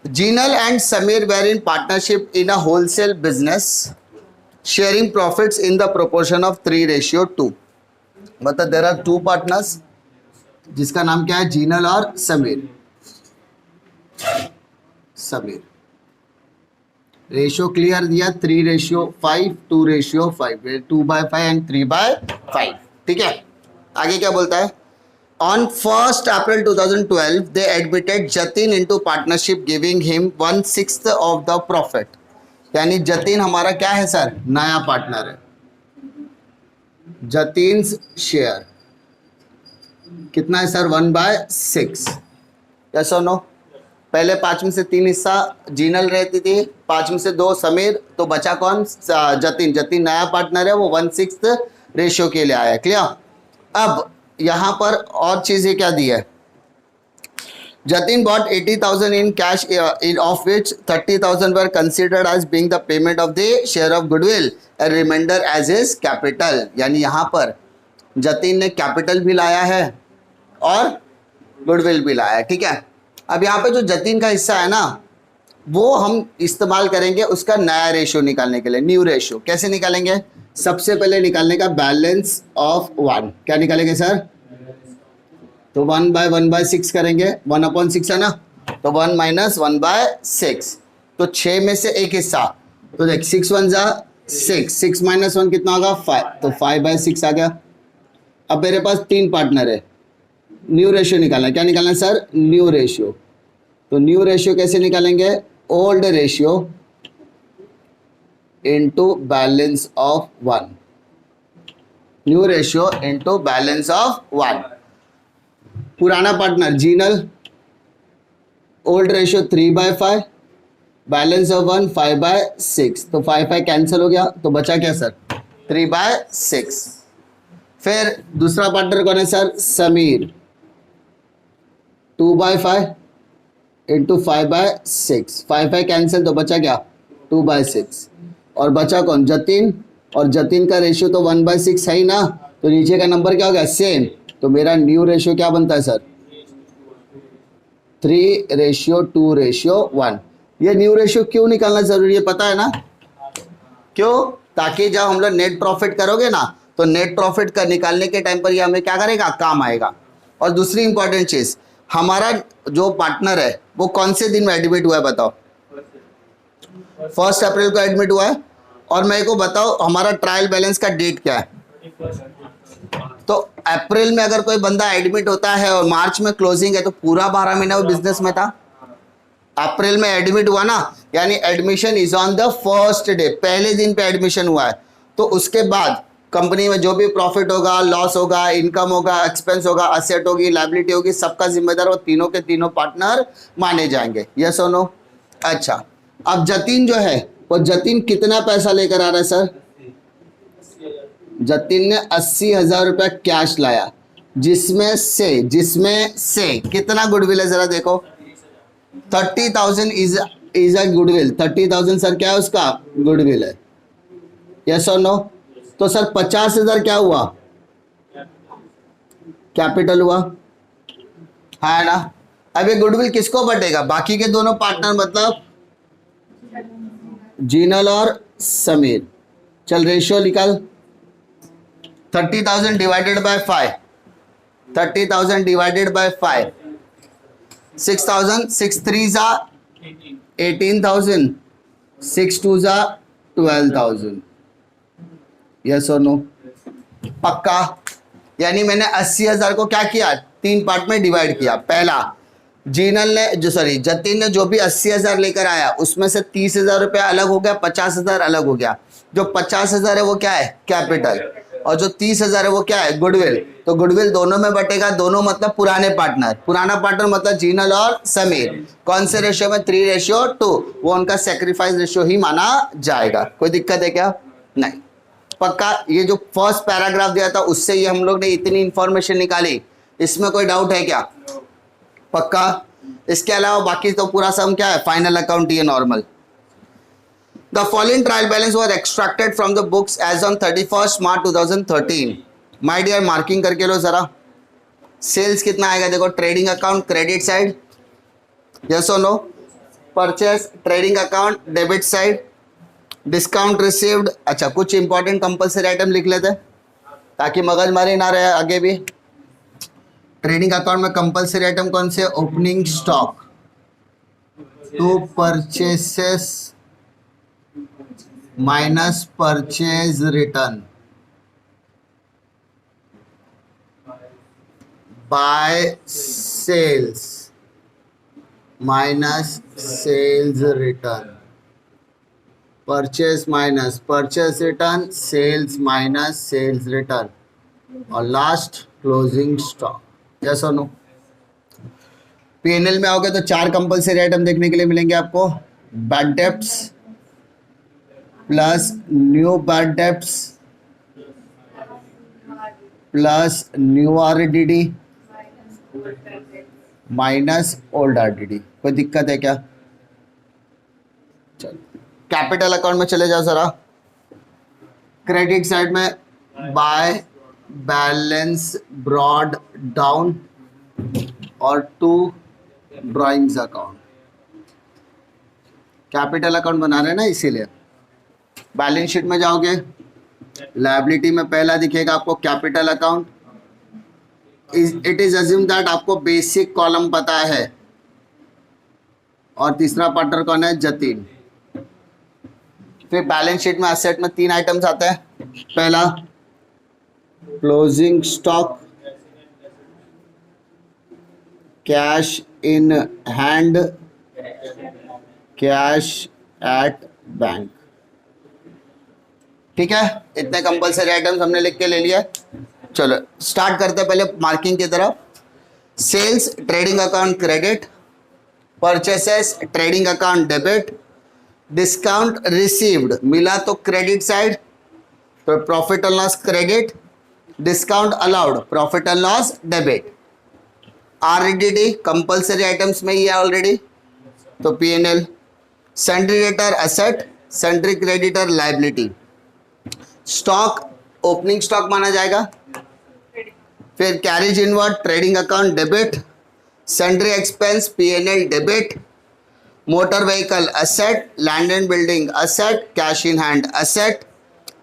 Jinal and Samir were in partnership in a wholesale business, sharing profits in the proportion of 3:2. मतलब there are two partners, जिसका नाम क्या है, जीनल और Sameer. Sameer ratio clear दिया, 3:5, 2:5, 2/5 and 3/5. ठीक है, आगे क्या बोलता है. On 1st April 2012, they admitted Jatin into partnership, giving him 1/6 of the profit. यानी जतिन हमारा क्या है सर, नया पार्टनर है. जतिन्स शेयर कितना है सर, 1/6. यस और नो. पहले 5 में से 3 हिस्सा जीनल रहती थी, 5 में से 2 समीर, तो बचा कौन, जतिन. जतिन नया पार्टनर है, वो 1/6 रेशियो के लिए आया. क्लियर. अब यहां पर और चीजें क्या दी है. Jatin bought 80,000 in cash, of which 30,000 were considered as being the payment of the share of goodwill and remainder as his capital. यानी यहाँ पर जतिन ने कैपिटल भी लाया है और गुडविल भी लाया है. ठीक है. अब यहाँ पे जो जतिन का हिस्सा है ना, वो हम इस्तेमाल करेंगे उसका नया रेशियो निकालने के लिए. न्यू रेशियो कैसे निकालेंगे, सबसे पहले निकालने का बैलेंस ऑफ 1. क्या निकालेंगे सर, तो 1/1/6 करेंगे. 1/6 है ना, तो 1 - 1/6. तो 6 में से एक हिस्सा, तो देख 6 1 जा 6, 6 - 1 कितना होगा, 5, तो 5/6 आ गया. अब मेरे पास 3 पार्टनर है, न्यू रेशियो निकालना है. क्या निकालना है सर, न्यू रेशियो. तो न्यू रेशियो कैसे निकालेंगे, old ratio into balance of 1. New ratio into balance of 1. पुराना partner Jinal, old ratio 3/5, balance of 1 5/6. तो 5 कैंसिल हो गया, तो बचा क्या सर, 3/6. फिर दूसरा पार्टनर कौन है सर, समीर, 2/5 इंटू 5/6. 5 कैंसिल, तो बचा क्या, 2/6. और बचा कौन, जतिन. और जतिन का रेशियो तो 1/6 है ही ना, तो नीचे का नंबर क्या हो गया, सेम. तो मेरा न्यू रेशियो क्या बनता है सर, 3:2:1. ये न्यू रेशियो क्यों निकालना जरूरी है पता है ना, क्यों, ताकि जब हम लोग नेट प्रॉफिट करोगे ना, तो नेट प्रॉफिट का निकालने के टाइम पर ये हमें क्या करेगा, काम आएगा. और दूसरी इंपॉर्टेंट चीज, हमारा जो पार्टनर है वो कौन से दिन में एडमिट हुआ है बताओ, 1 अप्रैल को एडमिट हुआ है. और मेरे को बताओ हमारा ट्रायल बैलेंस का डेट क्या है. तो अप्रैल में अगर कोई बंदा एडमिट होता है और मार्च में क्लोजिंग है, तो पूरा 12 महीना वो बिजनेस में था. अप्रैल में एडमिट हुआ ना, यानी admission is on the first day, पहले दिन पे एडमिशन हुआ है. तो उसके बाद कंपनी में जो भी प्रॉफिट होगा, लॉस होगा, इनकम होगा, एक्सपेंस होगा, असेट होगी, लायबिलिटी होगी, सबका जिम्मेदार वो तीनों के तीनों पार्टनर माने जाएंगे. यस और नो. अच्छा, अब जतिन जो है वो जतिन कितना पैसा लेकर आ रहा है सर, जतिन ने 80,000 रुपया कैश लाया, जिसमें से कितना गुडविल है जरा देखो, 30,000 इज अ गुडविल. 30,000 सर क्या है, उसका गुडविल है. यस और नो. तो सर 50,000 क्या हुआ, कैपिटल हुआ, है ना. अब ये गुडविल किसको बटेगा, बाकी के दोनों पार्टनर, मतलब जीनल और समीर. चल रेशियो निकाल, 30,000 डिवाइडेड बाय 5, 30,000 डिवाइडेड बाय 5, 6,000, 6 3 जा 18,000, 6 2 जा 12,000. यस और नो, पक्का. यानी मैंने 80,000 को क्या किया, 3 पार्ट में डिवाइड किया. पहला जीनल ने जतिन ने जो भी 80,000 लेकर आया, उसमें से 30,000 रुपया अलग हो गया, 50,000 अलग हो गया. जो 50,000 है वो क्या है, कैपिटल, और जो 30,000 है वो क्या है, गुडविल. तो गुडविल दोनों में बटेगा, दोनों मतलब पुराने पार्टनर. पुराना पार्टनर मतलब जीनल और समीर. कौन से रेशियो में, 3:2. वो उनका सेक्रीफाइस रेशियो ही माना जाएगा. कोई दिक्कत है क्या, नहीं. पक्का. ये जो फर्स्ट पैराग्राफ दिया था उससे ही हम लोग ने इतनी इंफॉर्मेशन निकाली, इसमें कोई डाउट है क्या, पक्का. इसके अलावा बाकी तो पूरा सम क्या है, फाइनल अकाउंट, ये normal. The following trial balance was extracted from the books as on 31st March 2013. My dear, marking करके लो जरा. सेल्स कितना आएगा देखो, trading account credit side, yes और no. Purchase trading account debit side, discount received. अच्छा, कुछ important compulsory item लिख लेते हैं ताकि मगजमारी ना रहे आगे भी। ट्रेडिंग अकाउंट में कंपल्सरी आइटम कौन से? Opening stock, to purchases minus purchase return, by sales minus sales return, purchase minus purchase return, sales minus sales return, और लास्ट क्लोजिंग स्टॉक। यस और नो? पीएनएल में आओगे तो 4 कंपल्सरी आइटम देखने के लिए मिलेंगे आपको। Bad debts plus new bad debts plus new RDD minus old RDD. कोई दिक्कत है क्या? चलो कैपिटल अकाउंट में चले जाओ जरा। क्रेडिट साइड में बाय बैलेंस ब्रॉड डाउन और 2 ड्राइंग्स अकाउंट। कैपिटल अकाउंट बना रहे हैं ना, इसीलिए। बैलेंस शीट में जाओगे, लायबिलिटी में पहला दिखेगा आपको capital account. It is assume that आपको बेसिक कॉलम पता है। और तीसरा पार्टनर कौन है? जतिन। फिर बैलेंस शीट में एसेट में 3 आइटम्स आते हैं। पहला closing stock, cash in hand, cash at bank. ठीक है, इतने कंपल्सरी आइटम्स हमने लिख के ले लिया। चलो स्टार्ट करते हैं पहले मार्किंग की तरफ। Sales trading account credit, purchases trading account debit, discount received मिला तो क्रेडिट साइड, तो profit and loss credit, discount allowed profit and loss debit. RDD compulsory items में ही है ऑलरेडी, तो PNL. Sundry debtor asset, sundry creditor liability. Stock opening stock माना जाएगा। फिर carriage inward trading account debit, sundry expense PNL debit, motor vehicle asset, land and building asset, cash in hand asset,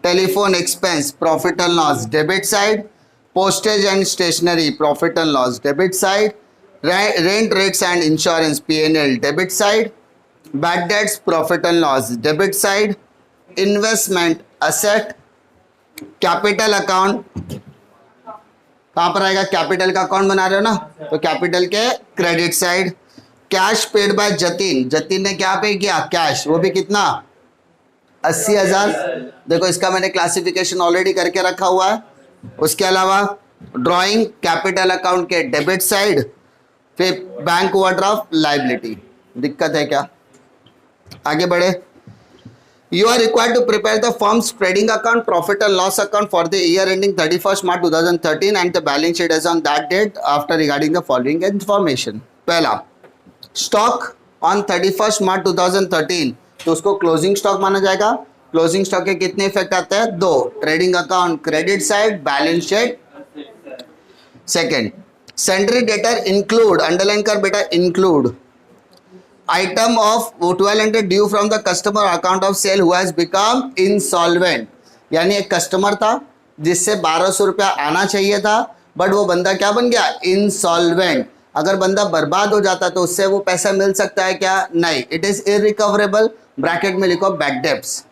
telephone expense profit and loss debit side, postage and stationery profit and loss debit side, rent rates and insurance PNL debit side, bad debts profit and loss debit side, investment asset, capital account. कहाँ पर आएगा? Capital का account बना रहे हो ना, तो capital के credit side. Cash paid by Jatin, Jatin ने क्या पे किया? कैश। वो भी कितना? 80,000। देखो इसका मैंने क्लासिफिकेशन ऑलरेडी करके रखा हुआ है। उसके अलावा ड्राइंग कैपिटल अकाउंट के डेबिट साइड, फिर बैंक ओवरड्राफ्ट लायबिलिटी। दिक्कत है क्या? आगे बढ़े। You are required to prepare the firm's trading account, profit and loss account for the year ending 31st March 2013 and the balance sheet as on that date after regarding the following information. पहला, stock on 31st March 2013, तो उसको closing stock माना जाएगा। Closing stock के कितने effect आते हैं? 2। Trading account credit side, balance sheet. Second, sundry debtor include, underline कर बेटा, include item of 1200 due from the customer account of sale who has become insolvent। यानी एक कस्टमर था जिससे 1200 रुपया आना चाहिए था, बट वो बंदा क्या बन गया? इंसॉल्वेंट। अगर बंदा बर्बाद हो जाता तो उससे वो पैसा मिल सकता है क्या? नहीं, इट इज इरिकवरेबल। ब्रैकेट में लिखो बैड डेब्ट्स।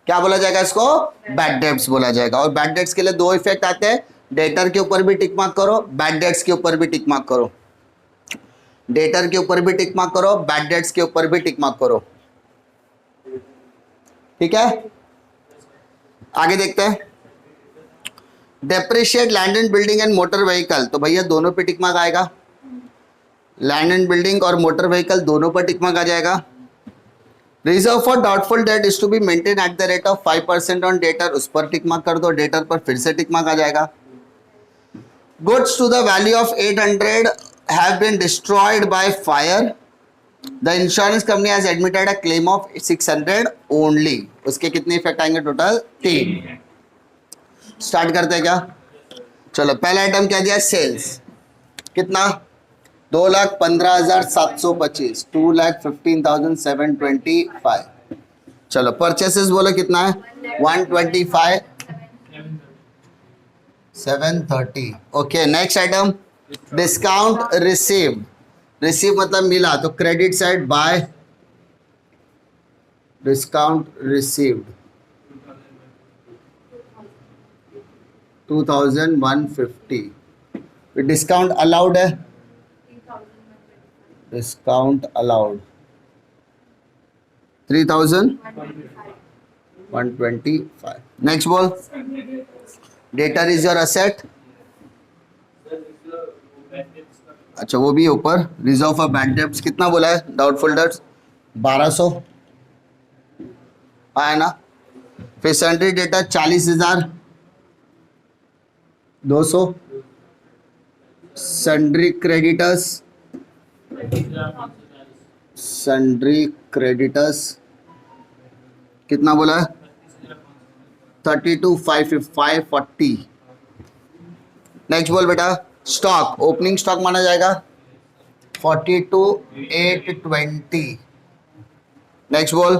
क्या बोला जाएगा इसको? बैड डेब्ट्स बोला जाएगा। और बैड डेब्ट्स के लिए 2 इफेक्ट आते हैं, डेटर के ऊपर भी टिक मार्क करो, बैड डेब्ट्स के ऊपर भी टिक मार्क करो। डेटर के ऊपर भी टिक मार्क करो, बैड डेट्स के ऊपर भी टिक मार्क करो। ठीक है, आगे देखते हैं। Depreciate land and building and motor vehicle, तो भैया दोनों पे टिक मार्क आएगा। लैंड एंड बिल्डिंग और मोटर व्हीकल दोनों पर टिक मार्क आ जाएगा। Reserve for doubtful debt is to be maintain at the rate of 5% on debtor, उस पर टिक मार्क कर दो। डेटर पर फिर से टिक मार्क आ जाएगा। Goods to the value of 800 have been destroyed by fire, the insurance company has admitted a claim of 600 only। उसके कितने इफेक्ट आएंगे? टोटल 3। स्टार्ट करते हैं क्या? चलो पहला आइटम क्या दिया? सेल्स। कितना? 2,15,725, 2,15,725. चलो परचेसेस बोलो कितना है? 125 730. Okay next item discount received. Receive मतलब मिला, तो credit side by discount received 2,150. Discount allowed है, डिस्काउंट अलाउड 3,125. नेक्स्ट बोल. Debtor is your asset. अच्छा वो भी ऊपर. रिजर्व फॉर बैड डेब्ट्स कितना बोला है? डाउटफुल डेब्ट्स 1200 आया ना. फिर salary data 40,200. Sundry creditors, sundry creditors कितना बोला है? 32,540. नेक्स्ट बोल बेटा. स्टॉक ओपनिंग स्टॉक माना जाएगा 42,820. नेक्स्ट बोल.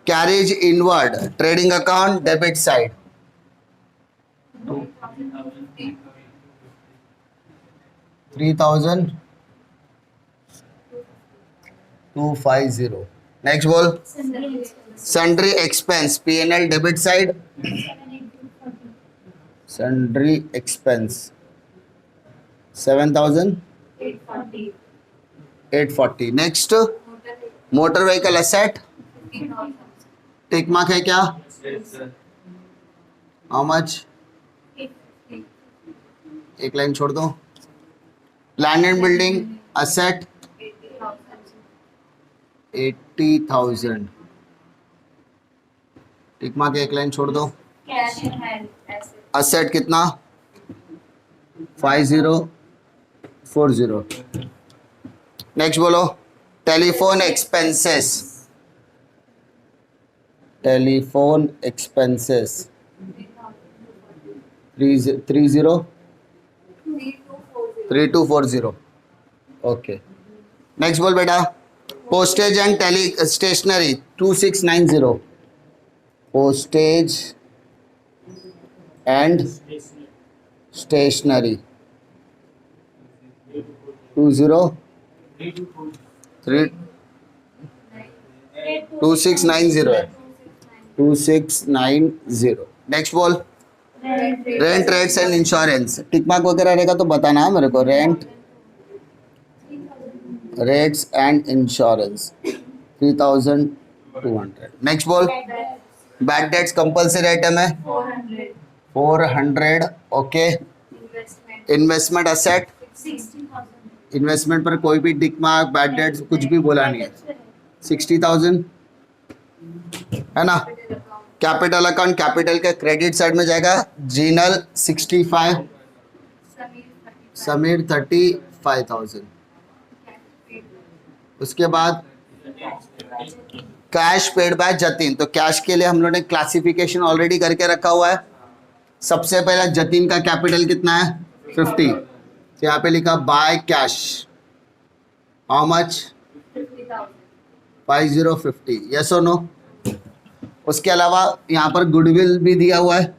Carriage inward trading account debit side 3,250. Next बोल. Sundry expense P&L debit side sundry expense 7,840. Next motor vehicle asset tick mark है क्या? How much? एक लाइन छोड़ दो. Land and building asset 80,000. Tick mark एक लाइन छोड़ दो. एसेट कितना? 5040. नेक्स्ट बोलो. Telephone expenses, telephone expenses 3240. Okay next बोल बेटा. Postage and tele stationery 2690. Postage and stationery 2690 है. 2690. नेक्स्ट बोल. Rent rates and insurance tick mark वगैरह रहेगा तो बताना है मेरे को. Rent rates and insurance 3,200. Next बोल. बैड डेट्स कंपल्सरी आइटम है 400. ओके. इन्वेस्टमेंट एसेट इन्वेस्टमेंट पर कोई भी टिक मार्क बैड डेट्स कुछ भी बोला नहीं है. 60,000 है ना. कैपिटल अकाउंट कैपिटल के क्रेडिट साइड में जाएगा. जीनल 65, समीर 35,000. उसके बाद कैश पेड बाय जतिन. तो कैश के लिए हम लोग ने क्लासिफिकेशन ऑलरेडी करके रखा हुआ है. सबसे पहला जतिन का कैपिटल कितना है? 50. तो यहाँ पे लिखा by cash. How much? 5050. Yes और नो. उसके अलावा यहाँ पर गुडविल भी दिया हुआ है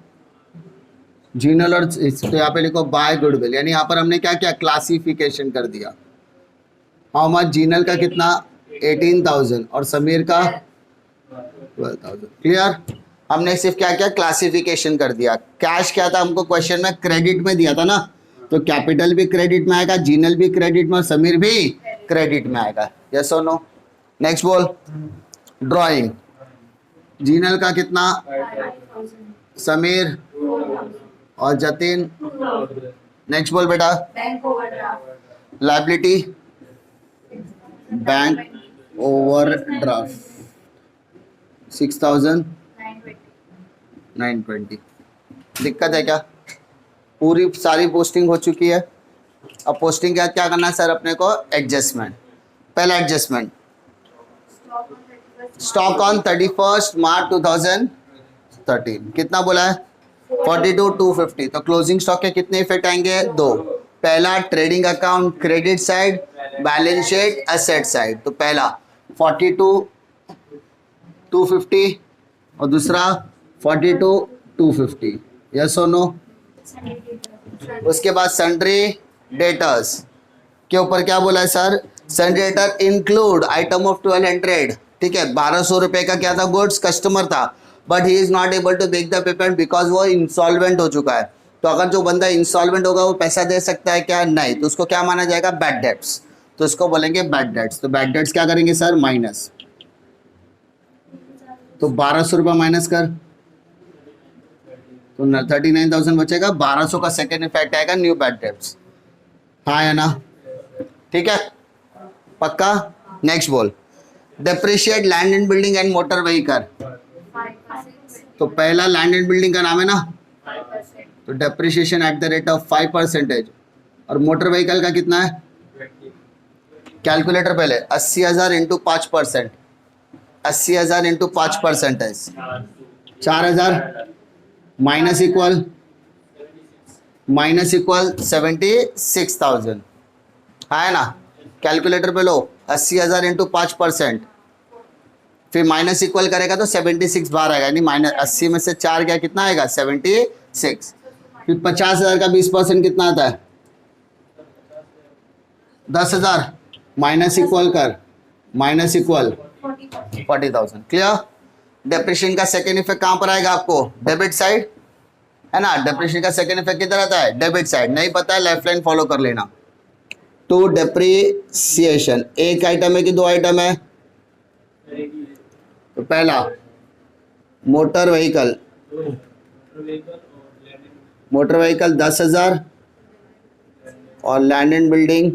जीनल और तो यहाँ पे लिखो बाय गुडविल. यानी यहाँ पर हमने क्या किया? क्लासिफिकेशन कर दिया. How much? जीनल का कितना? 18,000 और समीर का 12,000. क्लियर. हमने सिर्फ क्या किया? क्लासिफिकेशन कर दिया. कैश क्या था हमको क्वेश्चन में? क्रेडिट में दिया था ना. तो कैपिटल भी क्रेडिट में आएगा, जीनल भी क्रेडिट में और समीर भी क्रेडिट में आएगा. यस और नो. नेक्स्ट बोल. ड्राइंग जीनल का कितना? समीर और जतिन. नेक्स्ट बोल बेटा. Liability bank overdraft 6,920. दिक्कत है क्या? पूरी सारी पोस्टिंग हो चुकी है. अब पोस्टिंग के बाद क्या करना है सर अपने को? एडजस्टमेंट. पहला एडजस्टमेंट स्टॉक ऑन 31 मार्च 2013 कितना बोला है? 42,250. तो क्लोजिंग स्टॉक के कितने इफेक्ट आएंगे? 2. पहला trading account credit side, balance sheet asset side. तो पहला 42 250 और दूसरा 42 250, यस और नो। उसके बाद सन्ड्री डेटर्स के ऊपर क्या बोला है sir, sundry debtor include item of 1200, ठीक है, 1200 रुपए का क्या था, गुड्स कस्टमर था, but he is not able to make the payment because वो इंसॉल्वेंट हो चुका है। तो अगर जो बंदा इंसॉल्वेंट होगा वो पैसा दे सकता है क्या, नहीं, तो उसको क्या माना जाएगा, बैड डेट्स, तो इसको बोलेंगे बैड डेट्स। तो बैड डेट्स क्या करेंगे सर, माइनस, तो 1200 रुपये माइनस कर, तो 39,000 बचेगा, 1200 का सेकेंड इफेक्ट आएगा न्यू बैड डेट्स, हाँ या ना, ठीक है, पक्का। नेक्स्ट बोल, depreciate land and building and motor vehicle. तो पहला लैंड एंड बिल्डिंग का नाम है ना, तो depreciation eight the rate of 5%, और मोटर व्हीकल का कितना है, कैलकुलेटर पहले 80,000 इंटू 5%, 80,000 इंटू 5% है 4,000 माइनस इक्वल 76,000, है ना। कैलकुलेटर पे लो 80,000 इंटू 5%, फिर माइनस इक्वल करेगा तो 76 बार आएगा, यानी माइनस 80 में से 4 क्या कितना आएगा 76। फिर 50,000 का 20% कितना आता है 10,000, माइनस इक्वल कर, माइनस इक्वल 40,000, क्लियर। डेप्रिशिएशन का सेकेंड इफेक्ट कहां पर आएगा आपको, डेबिट साइड, है ना। डेप्रिशिएशन का सेकेंड इफेक्ट किधर आता है, डेबिट साइड, नहीं पता है लेफ्ट लाइन फॉलो कर लेना। टू डेप्रिसिएशन, एक आइटम है कि दो आइटम है, तो पहला मोटर व्हीकल, मोटर व्हीकल 10,000 और लैंड एंड बिल्डिंग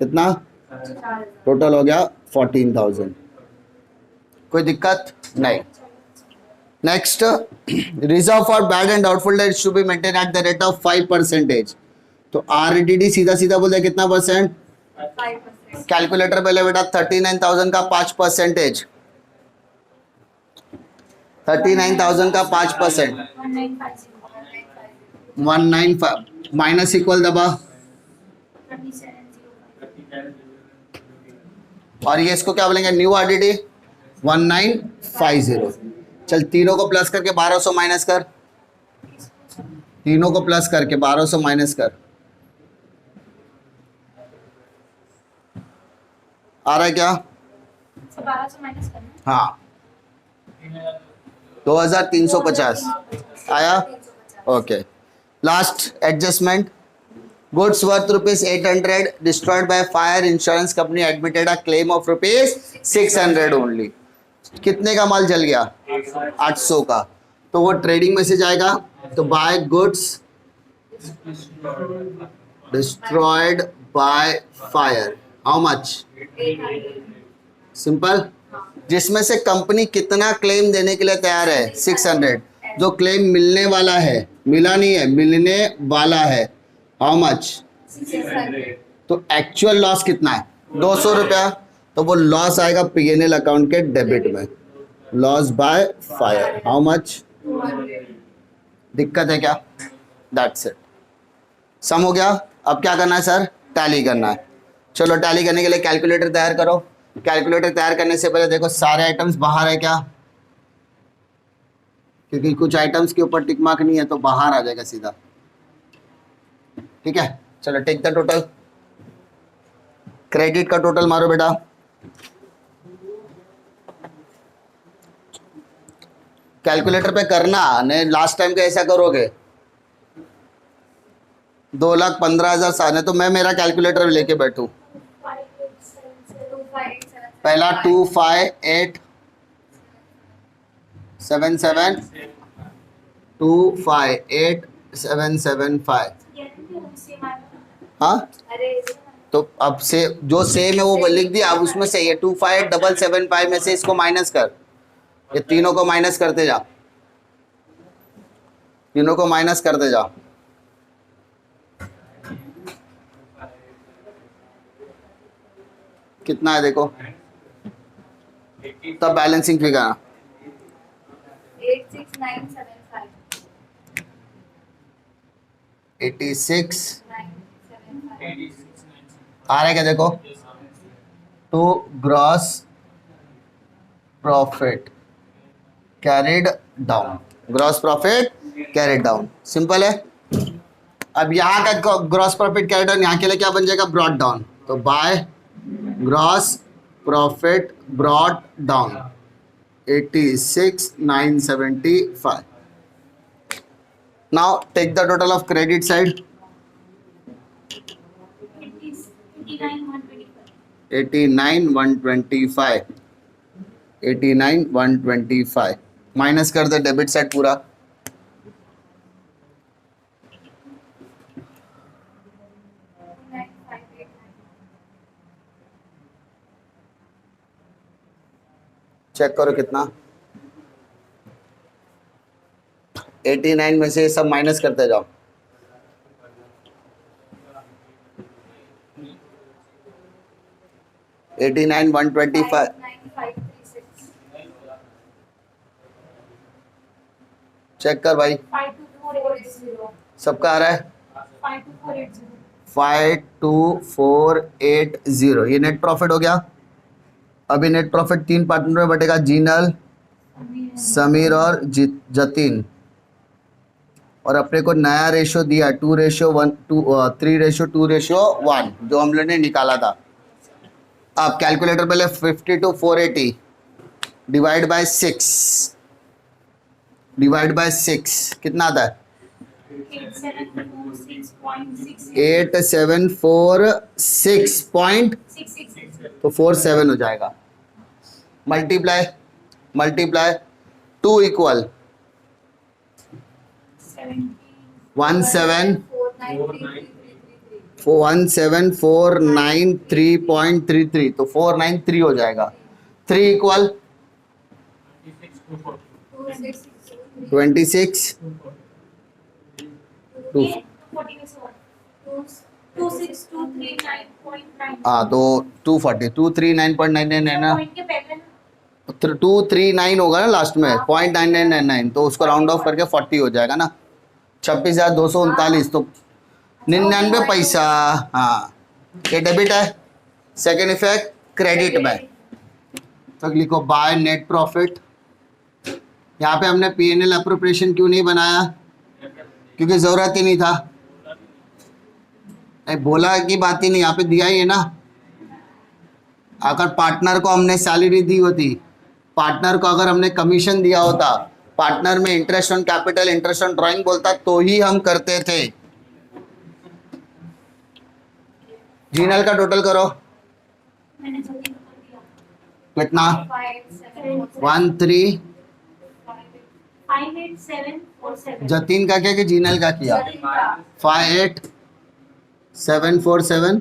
कितना, टोटल हो गया 14,000, कोई दिक्कत नहीं। Next, reserve for bad and doubtful debts should be maintain at the rate of 5%। तो आरडीडी सीधा सीधा बोलते हैं कितना परसेंट, 5%। कैलकुलेटर पहले बेटा 39,000 का 5%, 39,000 का 5%, 195 माइनस इक्वल दबा, और ये इसको क्या बोलेंगे, न्यू आरडीडी 1950। चल तीनों को प्लस करके 1200 माइनस कर, तीनों को प्लस करके 1200 माइनस कर, आ रहा है क्या, 1200 माइनस करना, हाँ 2350 आया, okay. Last adjustment, goods worth ₹800 destroyed by fire, insurance company admitted a claim of ₹600 only. कितने का माल जल गया, 800 का, तो वो ट्रेडिंग में से जाएगा, तो by goods destroyed by fire how much, simple, जिसमें से कंपनी कितना क्लेम देने के लिए तैयार है 600, जो क्लेम मिलने वाला है, मिला नहीं है, मिलने वाला है, हाउ मच, 600। तो एक्चुअल लॉस कितना है 200 रुपया, तो वो लॉस आएगा पीएनएल अकाउंट के डेबिट में, loss by fire how much, 200। दिक्कत है क्या, दैट्स इट, सम हो गया। अब क्या करना है सर, टैली करना है। चलो टैली करने के लिए कैलकुलेटर तैयार करो। कैलकुलेटर तैयार करने से पहले देखो सारे आइटम्स बाहर है क्या, क्योंकि कुछ आइटम्स के ऊपर टिक मार्क नहीं है तो बाहर आ जाएगा सीधा, ठीक है। चलो टेक द टोटल, क्रेडिट का टोटल मारो बेटा, कैलकुलेटर पे करना, नहीं लास्ट टाइम का ऐसा करोगे 2,15,000 साल, तो मैं मेरा कैलकुलेटर लेके बैठूं, पहला 258,775 258,775, हाँ तो अब से जो सेम है वो लिख दिया, अब उसमें से ये 258,775 में से इसको माइनस कर, ये तीनों को माइनस करते जा, तीनों को माइनस करते जा, कितना है देखो, तब बैलेंसिंग फिगर 86975। 86 975 आ रहा है क्या देखो, to gross profit carried down, gross profit carried down, simple है। अब यहाँ का ग्रॉस प्रॉफिट कैरिड डाउन यहाँ के लिए क्या बन जाएगा, ब्रॉट डाउन, तो by gross profit brought down 86,975. Now take the total of credit side. 89,125. 89,125 minus कर दे डेबिट साइड पूरा, चेक करो कितना, 89 में से सब माइनस करते जाओ, 89,125 चेक कर भाई, 52480 सबका आ रहा है 52480 52480, ये नेट प्रॉफिट हो गया। अभी नेट प्रॉफिट 3 पार्टनर में बटेगा, जीनल, समीर और जतिन, और अपने को नया रेशो दिया 3:1 जो हम लोगों ने निकाला था। अब कैलकुलेटर पहले 52,480 डिवाइड बाय 6 कितना आता है, 8746.6 तो 47 हो जाएगा। मल्टीप्लाई 2 इक्वल 17493.33 तो 493 हो जाएगा। 3 इक्वल 26 हाँ तो 240 239.99 है ना, 239 होगा ना लास्ट में, 0.9999 तो उसको राउंड ऑफ करके 40 हो जाएगा ना, 26,239 तो 99 पैसा। हाँ ये डेबिट है। सेकेंड इफेक्ट क्रेडिट में, तो लिखो बाय नेट प्रॉफिट। यहाँ पे हमने P&L अप्रोप्रिएशन क्यों नहीं बनाया, क्योंकि जरूरत ही नहीं था, बोला की बात ही नहीं, यहाँ पे दिया ही है ना। अगर पार्टनर को हमने सैलरी दी होती, पार्टनर को अगर हमने कमीशन दिया होता, पार्टनर में interest on capital, interest on drawing बोलता तो ही हम करते थे। जीनल का टोटल करो कितना, 58,747 जतीन का क्या कि जीनल का किया 58,747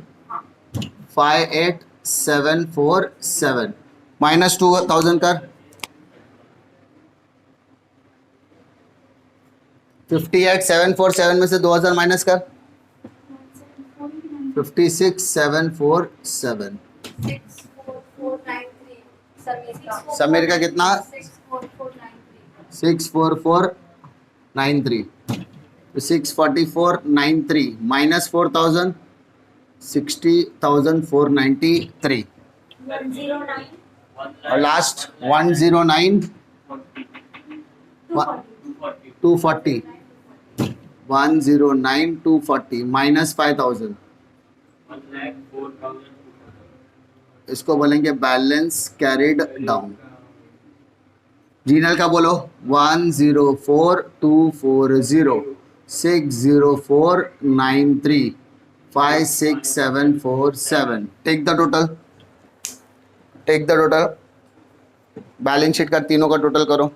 58,747 माइनस 2,000 कर, 58,747 में से 2,000 माइनस कर, 56,747। समीर का कितना, 64493 तो 64493 माइनस 4,000 60,493 और लास्ट 109 240 109 240 माइनस 5,000, इसको बोलेंगे बैलेंस कैरिड डाउन। जीनल का बोलो 104,240 60493 56747। Take the total, balance sheet का तीनों का टोटल करो,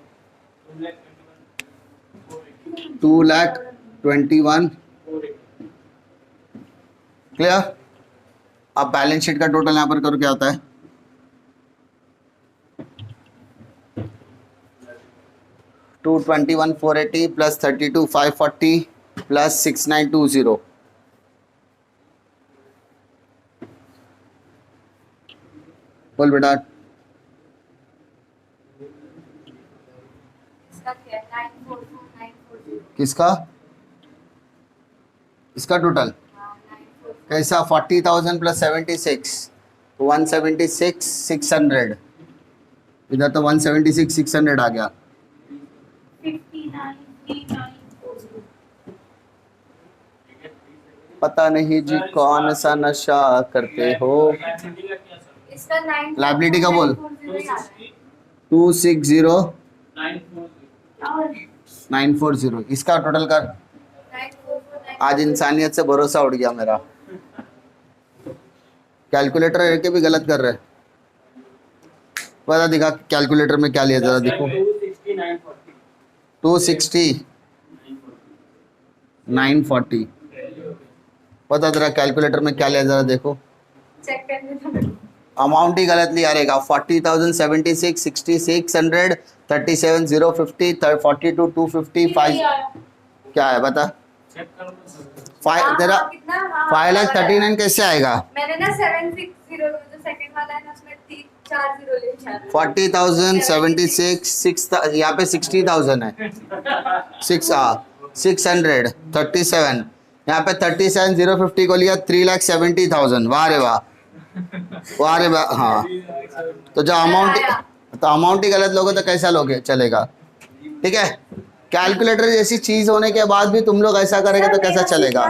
2,21,000 क्लियर। अब बैलेंस शीट का टोटल यहाँ पर करो क्या होता है, 221,480 प्लस 32,540 प्लस 6,920 बोल बेटा, किसका इसका टोटल कैसा 40,000 प्लस 76 176 600 इधर तो 176 600 आ गया 59,3940. पता नहीं जी कौन सा नशा करते हो इसका 9 Liability का बोल। 260 940 इसका टोटल कर आज इंसानियत से भरोसा उड़ गया मेरा कैलकुलेटर लेके भी गलत कर रहे पता दिखा कैलकुलेटर में क्या लिया जरा देखो 260 940 पता तेरा कैलकुलेटर में क्या लिया जरा देखो चेक करने दो. अमाउंट ही गलत लिया रहेगा 40,000 76 60 600 37 050 42 250 5 क्या है बता तेरा कितना 5,39,000 कैसे आएगा मैंने ना 760 जो सेकंड वाला है ना उसमें 4 जीरो ले लिया 40,000 76 6 यहाँ पे 60,000 है 600 37 यहाँ पे 37 050 को लिया 3,70,000 वाह रे वाह हाँ तो जो अमाउंट ही गलत लोगे तो कैसा लोगे चलेगा ठीक है कैलकुलेटर जैसी चीज होने के बाद भी तुम लोग ऐसा करेंगे तो कैसा चलेगा